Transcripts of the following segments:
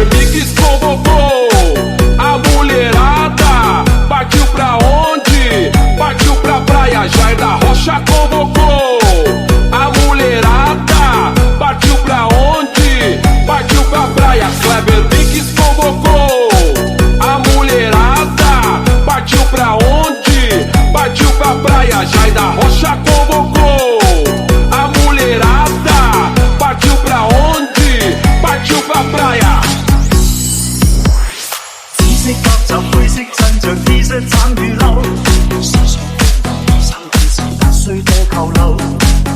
Kleber Mix convocou a mulherada. Partiu pra onde? Partiu pra praia. Jair da Rocha convocou a mulherada. Partiu pra onde? Partiu pra praia. Kleber Mix convocou a mulherada. Partiu pra onde? Partiu pra praia. Jair da Rocha convocou a mulherada. Partiu pra onde? Partiu pra praia.紫色夾雜灰色襯着 T 恤橙與褸，時常生緊時不需多扣留，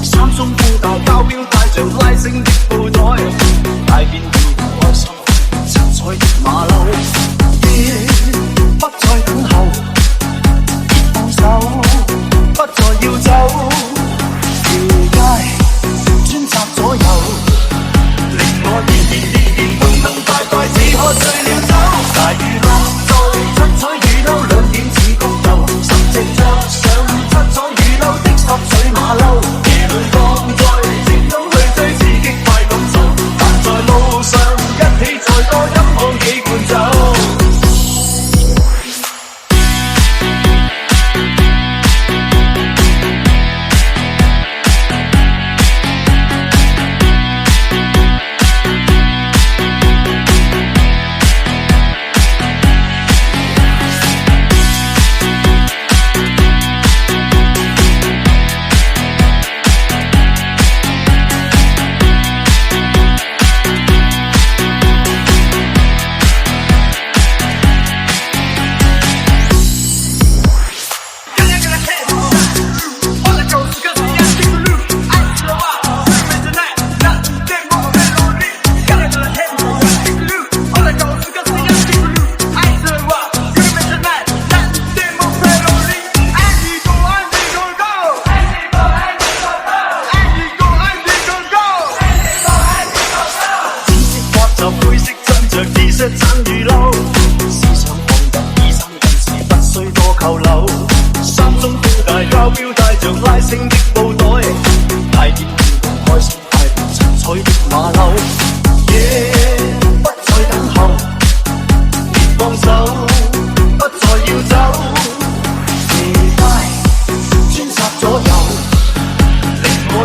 衫中褲大交標帶着拉繩的布袋，大便跳開心七彩的馬騮，不再等候，別放手，不再要走，條街專插左右，令我動動快快只可醉了酒，大雨落在七彩雨褸，兩點似谷豆，甚至着上七彩雨褸的濕水馬騮，夜裏放在尖東去追刺激快感受，但在路上一起再多飲看幾罐酒。灰色襯着 T 恤橙與褸，思想放入衣衫近時不需多扣留，衫中褲大交標帶着拉繩的布袋，大便跳動開心快活七彩的馬騮，不再等候，別放手，不再要走，地街專插左右，令我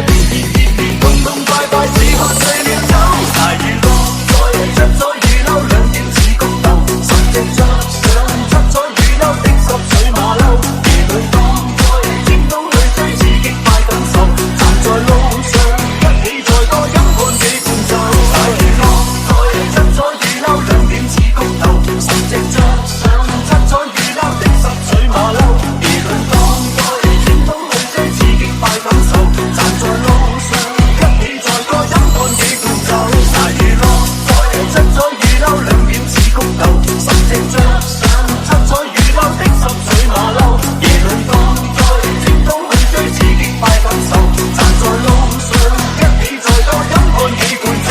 動動快快只可醉了酒，大雨落七彩雨褸，兩點似谷豆，甚至着上七彩雨褸的濕水馬騮，夜裏放在尖東去追刺激快感受，站在路上一起再多飲看幾罐酒，大雨落在七彩雨褸，兩點似谷豆，甚至着上七彩雨褸的濕水馬騮，夜裏放在尖東去追刺激快感受，站在路上一起再多飲看幾罐酒，大雨落七彩雨褸，兩點似谷豆，甚至着上七彩雨褸的濕水馬騮，夜裏放在尖東去追刺激快感受，站在路上一起再多飲看幾罐酒。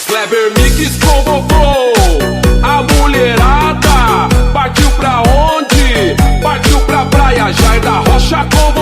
Kleber Mix convocou a mulherada. Partiu pra onde? Partiu pra praia. Jair da Rocha convocou